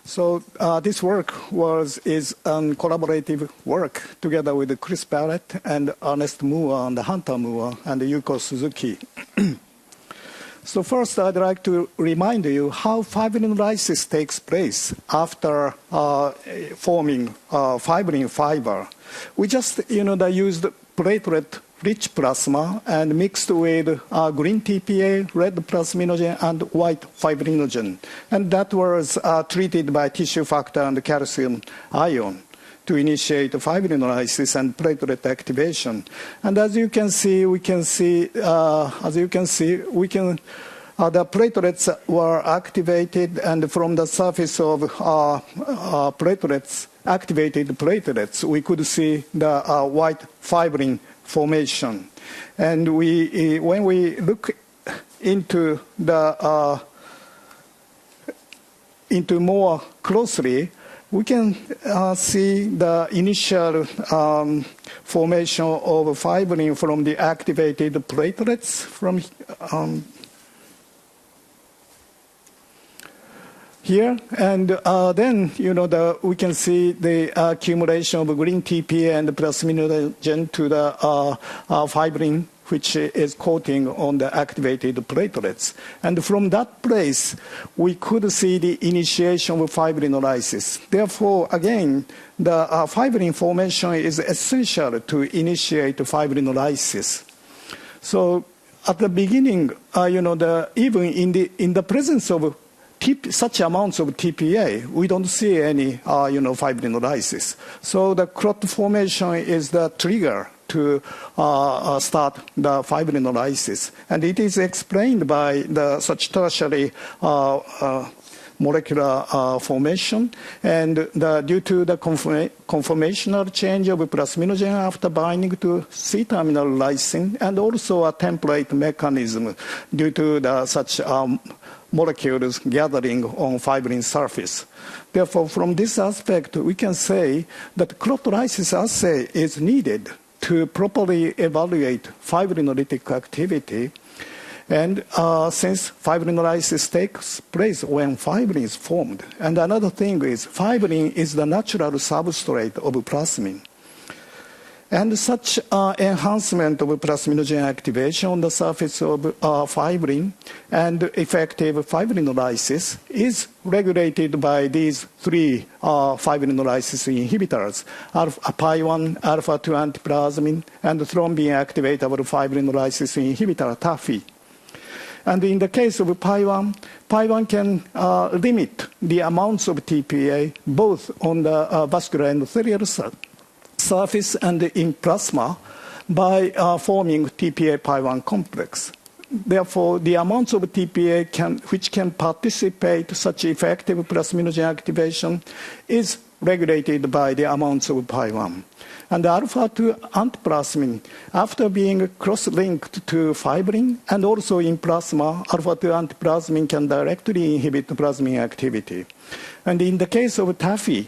So this work is collaborative work together with Chris Barrett and Ernest Moore and Hunter Moore and Yuko Suzuki. So first, I'd like to remind you how fibrinolysis takes place after forming fibrin fiber. We just used platelet-rich plasma and mixed with green TPA, red plasminogen, and white fibrinogen. And that was treated by tissue factor and calcium ion to initiate fibrinolysis and platelet activation. And as you can see, the platelets were activated, and from the surface of activated platelets, we could see the white fibrin formation. And when we look into more closely, we can see the initial formation of fibrin from the activated platelets from here, and then we can see the accumulation of green TPA and plasminogen to the fibrin, which is coating on the activated platelets. And from that place, we could see the initiation of fibrinolysis. Therefore, again, the fibrin formation is essential to initiate fibrinolysis. So at the beginning, even in the presence of such amounts of TPA, we don't see any fibrinolysis. So the clot formation is the trigger to start the fibrinolysis. And it is explained by such tertiary molecular formation, and due to the conformational change of plasminogen after binding to C-terminal lysine, and also a template mechanism due to such molecules gathering on fibrin surface. Therefore, from this aspect, we can say that clot-lysis assay is needed to properly evaluate fibrinolytic activity. And since fibrinolysis takes place when fibrin is formed, and another thing is fibrin is the natural substrate of plasmin. And such enhancement of plasminogen activation on the surface of fibrin and effective fibrinolysis is regulated by these three fibrinolysis inhibitors, pi1, alpha-2 antiplasmin, and thrombin activatable fibrinolysis inhibitor, TAFI. And in the case of pi1 can limit the amounts of TPA both on the vascular endothelial surface and in plasma by forming TPA-pi1 complex. Therefore, the amounts of TPA which can participate such effective plasminogen activation is regulated by the amounts of pi1. And alpha-2 antiplasmin, after being cross-linked to fibrin and also in plasma, alpha-2 antiplasmin can directly inhibit plasmin activity. And in the case of TAFI,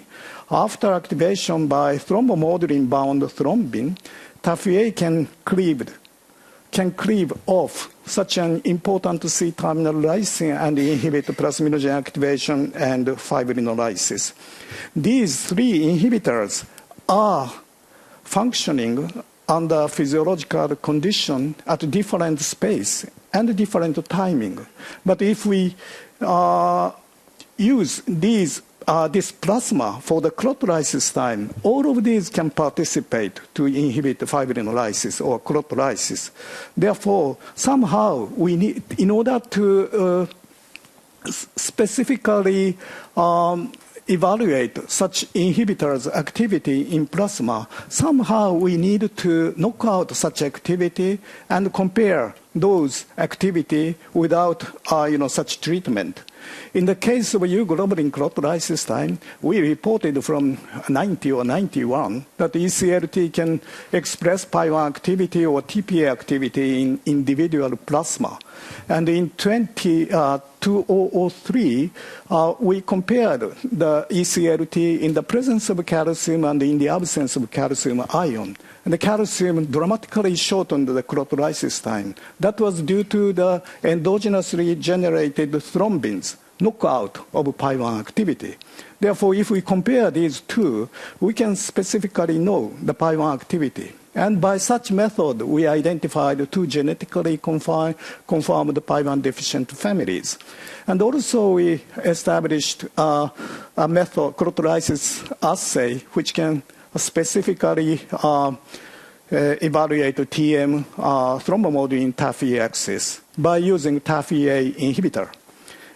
after activation by thrombomodulin-bound thrombin, TAFI-A can cleave off such an important C-terminal lysine and inhibit plasminogen activation and fibrinolysis. These three inhibitors are functioning under physiological condition at different space and different timing. But if we use this plasma for the clot-lysis time, all of these can participate to inhibit fibrinolysis or clot-lysis. Therefore, somehow we need, in order to specifically evaluate such inhibitors' activity in plasma, somehow we need to knock out such activity and compare those activity without such treatment. In the case of euglobulin clot-lysis time, we reported from 90 or 91 that ECLT can express pi1 activity or TPA activity in individual plasma. And in 2003, we compared the ECLT in the presence of calcium and in the absence of calcium ion. And the calcium dramatically shortened the clot-lysis time. That was due to the endogenously generated thrombins knockout of PI1 activity. Therefore, if we compare these two, we can specifically know the PI1 activity. And by such method, we identified two genetically confirmed PI1 deficient families. And also we established a method, chronolysis assay, which can specifically evaluate TM thrombomodulin TAFI axis by using TAFI-A inhibitor.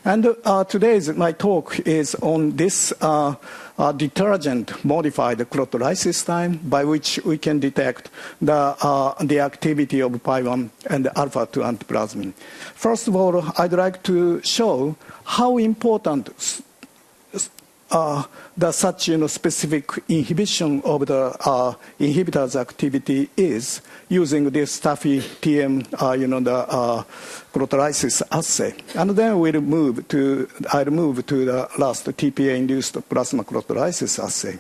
And my talk is on this detergent-modified chronolysis time, by which we can detect the activity of PI1 and alpha-2 antiplasmin. First of all, I'd like to show how important such specific inhibition of the inhibitor's activity is using this TAFI-TM, the chronolysis assay. And then I'll move to the last TPA-induced plasma chronolysis assay.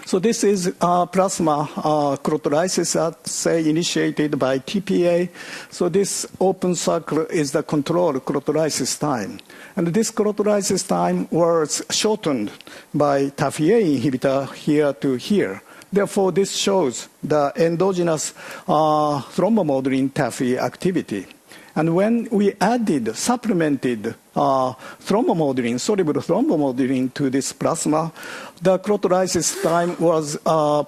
So this is plasma chronolysis assay initiated by TPA. So this open circle is the control chronolysis time. And this chronolysis time was shortened by TAFI-A inhibitor here to here. Therefore, this shows the endogenous thrombomodulin TAFI activity. And when we supplemented thrombomodulin, soluble thrombomodulin to this plasma, the chronolysis time was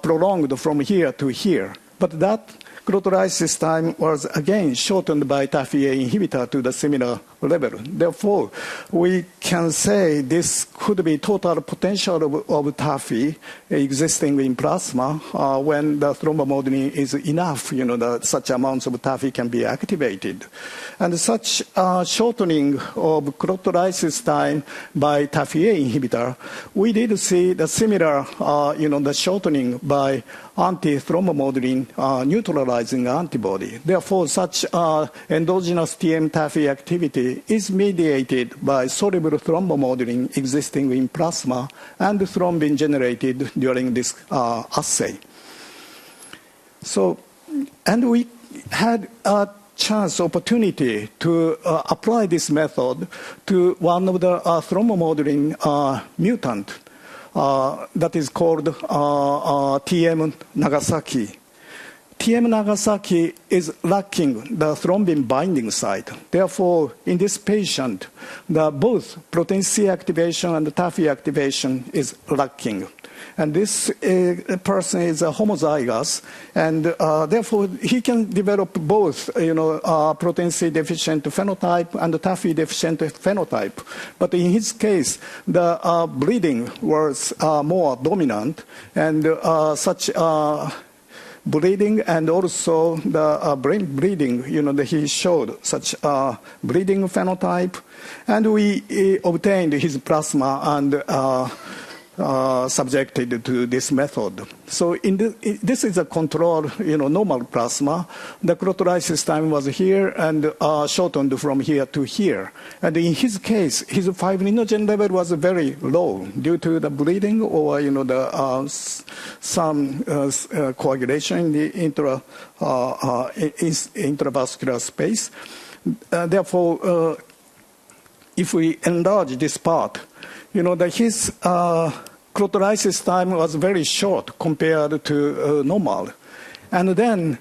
prolonged from here to here. But that chronolysis time was again shortened by TAFI-A inhibitor to the similar level. Therefore, we can say this could be total potential of TAFI existing in plasma when the thrombomodulin is enough, such amounts of TAFI can be activated. And such shortening of chronolysis time by TAFI-A inhibitor, we did see the similar, the shortening by anti-thrombomodulin neutralizing antibody. Therefore, such endogenous TM TAFI activity is mediated by soluble thrombomodulin existing in plasma and thrombin generated during this assay. So, and we had a opportunity to apply this method to one of the thrombomodulin mutant that is called TM Nagasaki. TM Nagasaki is lacking the thrombin binding site. Therefore, in this patient, both protein C activation and TAFI activation is lacking. And this person is a homozygous, and therefore he can develop both, protein C deficient phenotype and TAFI deficient phenotype. But in his case, the bleeding was more dominant, and such bleeding and also the brain bleeding, he showed such bleeding phenotype, and we obtained his plasma and subjected to this method. So this is a control, normal plasma. The chronolysis time was here and shortened from here to here. And in his case, his fibrinogen level was very low due to the bleeding or, some coagulation in the intravascular space. Therefore, if we enlarge this part, his chronolysis time was very short compared to normal. And then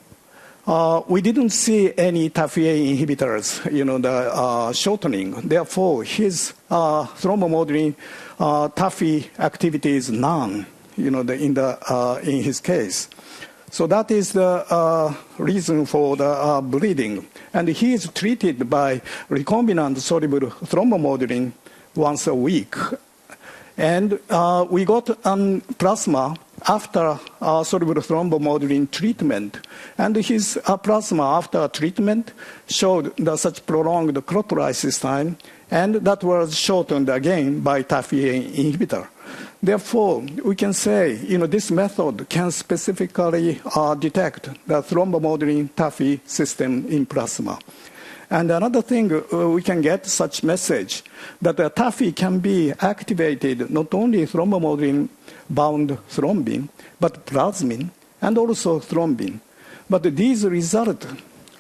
we didn't see any TAFI-A inhibitors, the shortening. Therefore, his thrombomodulin TAFI activity is none, in his case. So that is the reason for the bleeding. And he is treated by recombinant soluble thrombomodulin once a week. And we got plasma after soluble thrombomodulin treatment. And his plasma after treatment showed such prolonged chronolysis time, and that was shortened again by TAFI-A inhibitor. Therefore, we can say, this method can specifically detect the thrombomodulin TAFI system in plasma. And another thing, we can get such message that the TAFI can be activated not only thrombomodulin-bound thrombin, but plasmin and also thrombin. But these results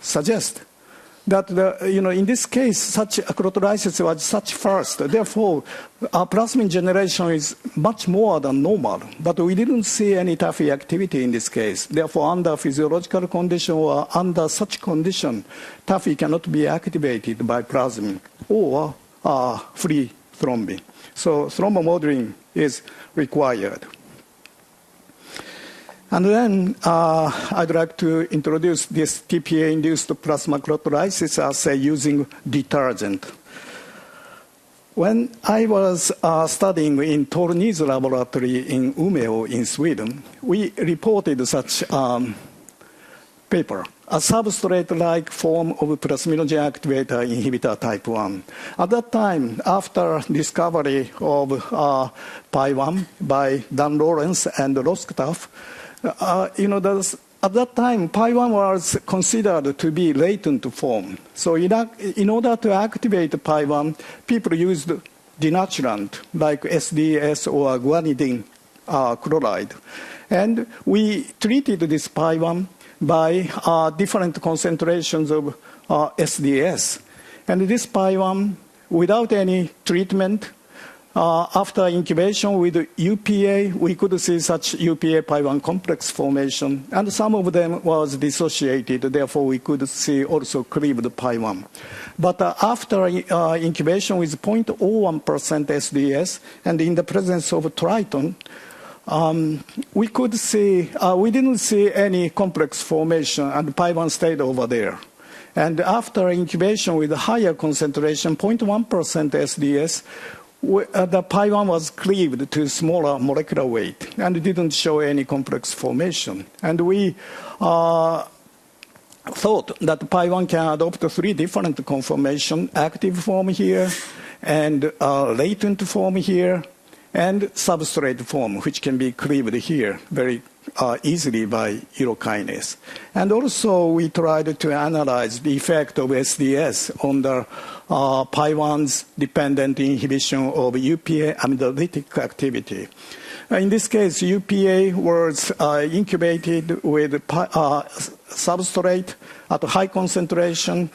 suggest that in this case, such acrotolysis was such fast. Therefore, plasmin generation is much more than normal. But we didn't see any TAFI activity in this case. Therefore, under physiological condition or under such condition, TAFI cannot be activated by plasmin or free thrombin. So thrombomodeling is required. And then I'd like to introduce this TPA-induced plasma acrotolysis assay using detergent. When I was studying in Torni's laboratory in Umeå in Sweden, we reported such paper, a substrate-like form of plasminogen activator inhibitor type 1. At that time, after discovery of Pi1 by Dan Lawrence and Roskopf, at that time, Pi1 was considered to be latent form. So in order to activate Pi1, people used denaturant like SDS or guanidine chloride. And we treated this Pi1 by different concentrations of SDS. And this Pi1, without any treatment, after incubation with UPA, we could see such UPA Pi1 complex formation, and some of them was dissociated. Therefore, we could see also cleaved Pi1. But after incubation with 0.01% SDS, and in the presence of Triton, we didn't see any complex formation, and Pi1 stayed over there. And after incubation with higher concentration, 0.1% SDS, the Pi1 was cleaved to smaller molecular weight and didn't show any complex formation. And we thought that Pi1 can adopt 3 different conformations: active form here, and latent form here, and substrate form, which can be cleaved here very easily by urokinase. And also we tried to analyze the effect of SDS on the Pi1's dependent inhibition of UPA amylolytic activity. In this case, UPA was incubated with substrate at high concentration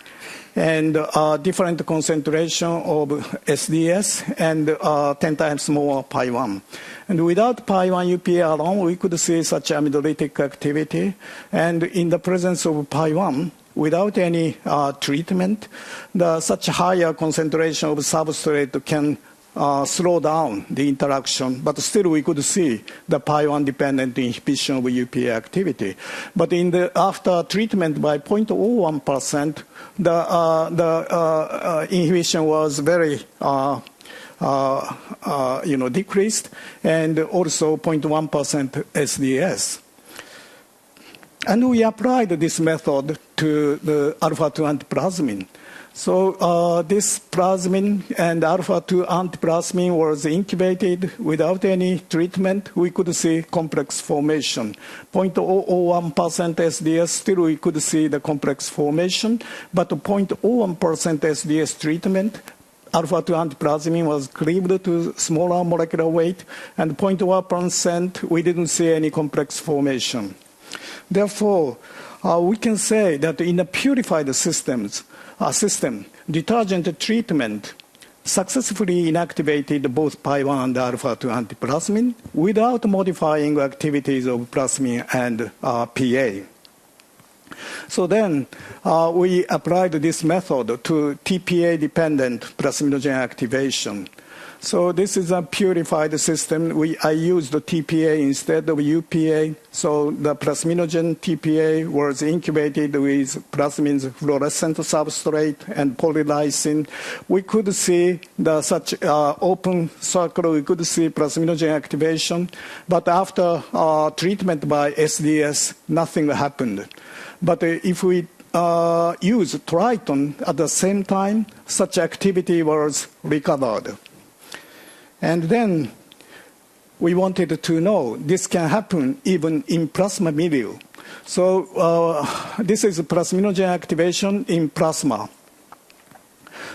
and different concentration of SDS and 10 times more Pi1. And without Pi1 UPA alone, we could see such amylolytic activity. And in the presence of Pi1, without any treatment, such higher concentration of substrate can slow down the interaction, but still we could see the Pi1 dependent inhibition of UPA activity. But after treatment by 0.01%, the inhibition was very decreased, and also 0.1% SDS. And we applied this method to the alpha-2 antiplasmin. So this plasmin and alpha-2 antiplasmin was incubated without any treatment. We could see complex formation. 0.001% SDS, still we could see the complex formation, but 0.01% SDS treatment, alpha-2 antiplasmin was cleaved to smaller molecular weight, and 0.1% we didn't see any complex formation. Therefore, we can say that in a purified system, detergent treatment successfully inactivated both Pi1 and alpha-2 antiplasmin without modifying activities of plasmin and PA. So then we applied this method to TPA-dependent plasminogen activation. So this is a purified system. I used the TPA instead of UPA. So the plasminogen TPA was incubated with plasmin's fluorescent substrate and polylysin. We could see such open circle. We could see plasminogen activation. But after treatment by SDS, nothing happened. But if we use Triton at the same time, such activity was recovered. And then we wanted to know this can happen even in plasma milieu. So this is plasminogen activation in plasma.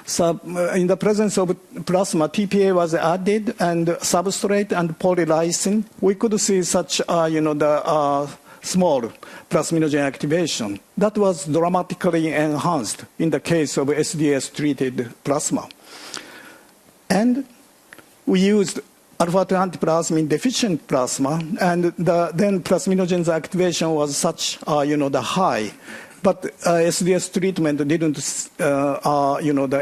So in the presence of plasma, TPA was added, and substrate and polylysin. We could see such the small plasminogen activation. That was dramatically enhanced in the case of SDS-treated plasma. And we used alpha-2 antiplasmin deficient plasma, and then plasminogen's activation was such, the high. But SDS treatment didn't,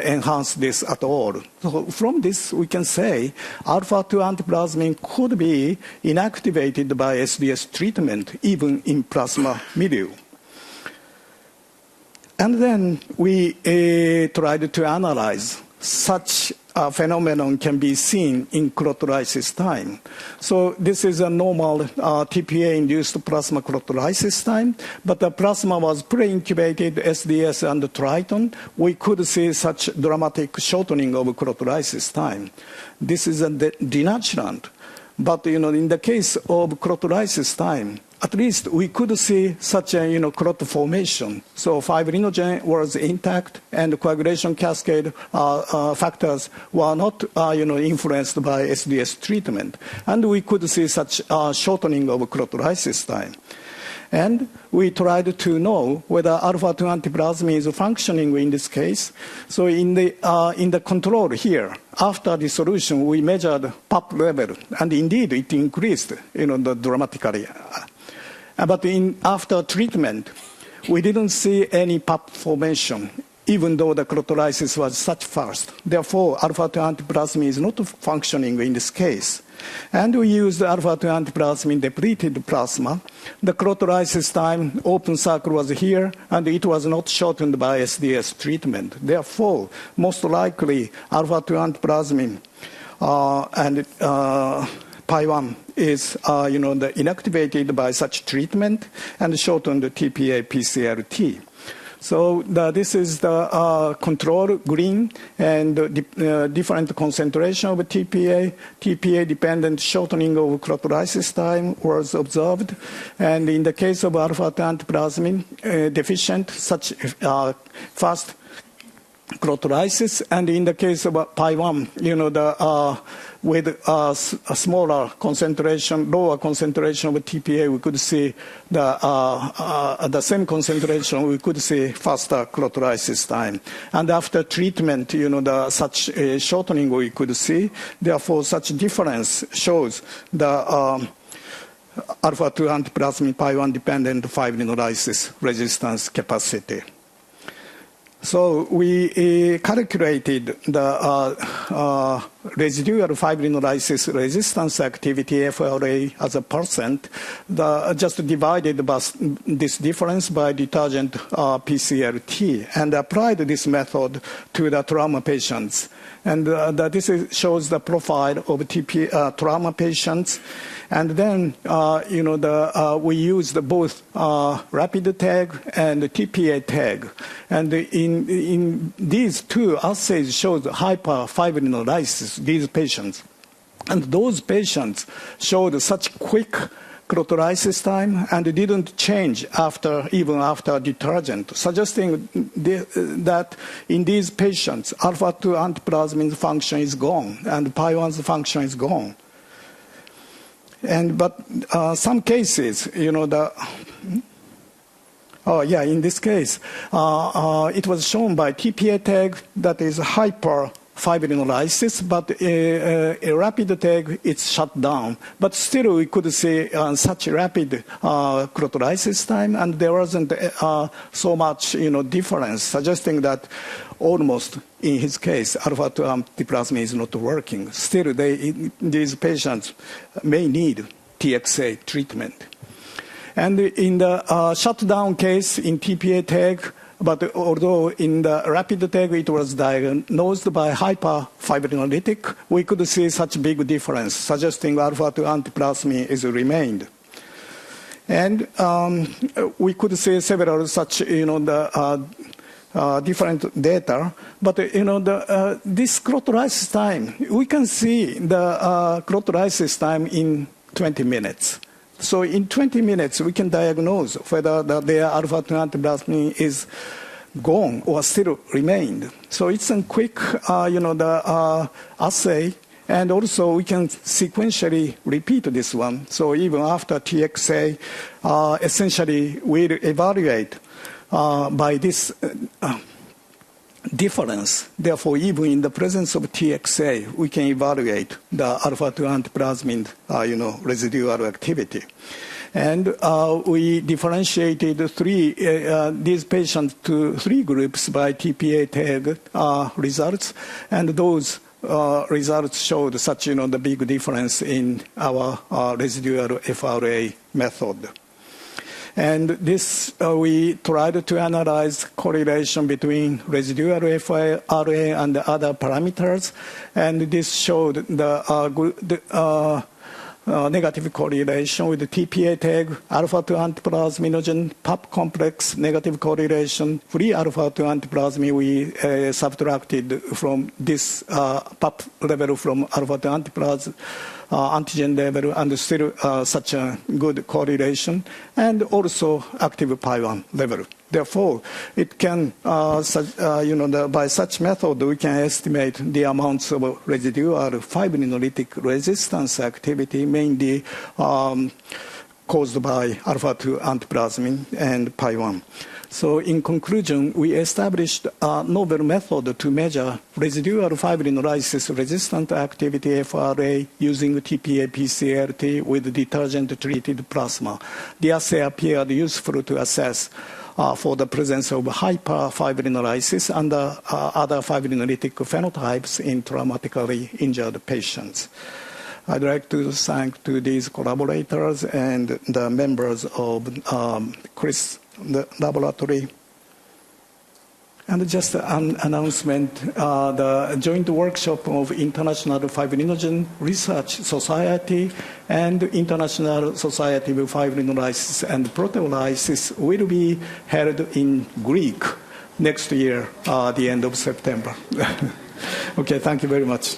enhance this at all. So from this, we can say alpha-2 antiplasmin could be inactivated by SDS treatment, even in plasma milieu. And then we tried to analyze such a phenomenon can be seen in chlorolysis time. So this is a normal TPA-induced plasma chlorolysis time, but the plasma was pre-incubated SDS and Triton. We could see such dramatic shortening of chlorolysis time. This is a denaturant. But in the case of chlorolysis time, at least we could see such a clot formation. So fibrinogen was intact, and coagulation cascade factors were not influenced by SDS treatment, and we could see such shortening of chlorolysis time. And we tried to know whether alpha-2 antiplasmin is functioning in this case. So in the control here, after dissolution, we measured PAP level, and indeed it increased, dramatically. But after treatment, we didn't see any PAP formation, even though the chlorolysis was such fast. Therefore, alpha-2 antiplasmin is not functioning in this case. And we used alpha-2 antiplasmin depleted plasma. The chlorolysis time, open circle was here, and it was not shortened by SDS treatment. Therefore, most likely, alpha-2 antiplasmin and Pi1 is inactivated by such treatment and shortened TPA-PCLT. So this is the control green, and different concentration of TPA. TPA-dependent shortening of chlorolysis time was observed. And in the case of alpha-2 antiplasmin deficient, such fast chlorolysis, and in the case of Pi1, with a smaller concentration, lower concentration of TPA, we could see the same concentration, we could see faster chlorolysis time. And after treatment, such shortening we could see. Therefore, such difference shows the alpha-2 antiplasmin Pi1 dependent fibrinolysis resistance capacity. So we calculated the residual fibrinolysis resistance activity, FRA, as a percent, just divided by this difference by detergent PCLT, and applied this method to the trauma patients. And this shows the profile of trauma patients. And then, we used both rapid tag and TPA tag. And in these two assays showed hyperfibrinolysis, these patients. And those patients showed such quick chlorolysis time and didn't change even after detergent, suggesting that in these patients, alpha-2 antiplasmin function is gone and Pi1's function is gone. But some cases, in this case, it was shown by TPA tag that is hyperfibrinolysis, but a rapid tag, it's shut down. But still, we could see such rapid chlorolysis time, and there wasn't so much, difference, suggesting that almost in his case, alpha-2 antiplasmin is not working. Still, these patients may need TXA treatment. And in the shutdown case in TPA tag, but although in the rapid tag it was diagnosed by hyperfibrinolytic, we could see such big difference, suggesting alpha-2 antiplasmin is remained. And we could see several such, different data, but this chlorolysis time, we can see the chlorolysis time in 20 minutes. So in 20 minutes, we can diagnose whether their alpha-2 antiplasmin is gone or still remained. So it's a quick, assay, And also, we can sequentially repeat this one. So even after TXA, essentially, we'll evaluate by this difference. Therefore, even in the presence of TXA, we can evaluate the alpha-2 antiplasmin, residual activity. And we differentiated these patients to 3 groups by TPA tag results, and those results showed such, the big difference in our residual FRA method. And this, we tried to analyze correlation between residual FRA and the other parameters, and this showed the negative correlation with the TPA tag, alpha-2 antiplasminogen, PAP complex, negative correlation, free alpha-2 antiplasmin, we subtracted from this PAP level from alpha-2 antiplasmin antigen level, and still such a good correlation, and also active PI1 level. Therefore, it can, by such method, we can estimate the amounts of residual fibrinolytic resistance activity, mainly caused by alpha-2 antiplasmin and PI1. So in conclusion, we established a novel method to measure residual fibrinolysis resistant activity FRA using TPA PCLT with detergent-treated plasma. The assay appeared useful to assess for the presence of hyperfibrinolysis and other fibrinolytic phenotypes in traumatically injured patients. I'd like to thank to these collaborators and the members of the laboratory. And just an announcement, the joint workshop of International Fibrinogen Research Society and International Society of Fibrinolysis and Proteolysis will be held in Greek next year, the end of September. Okay, thank you very much.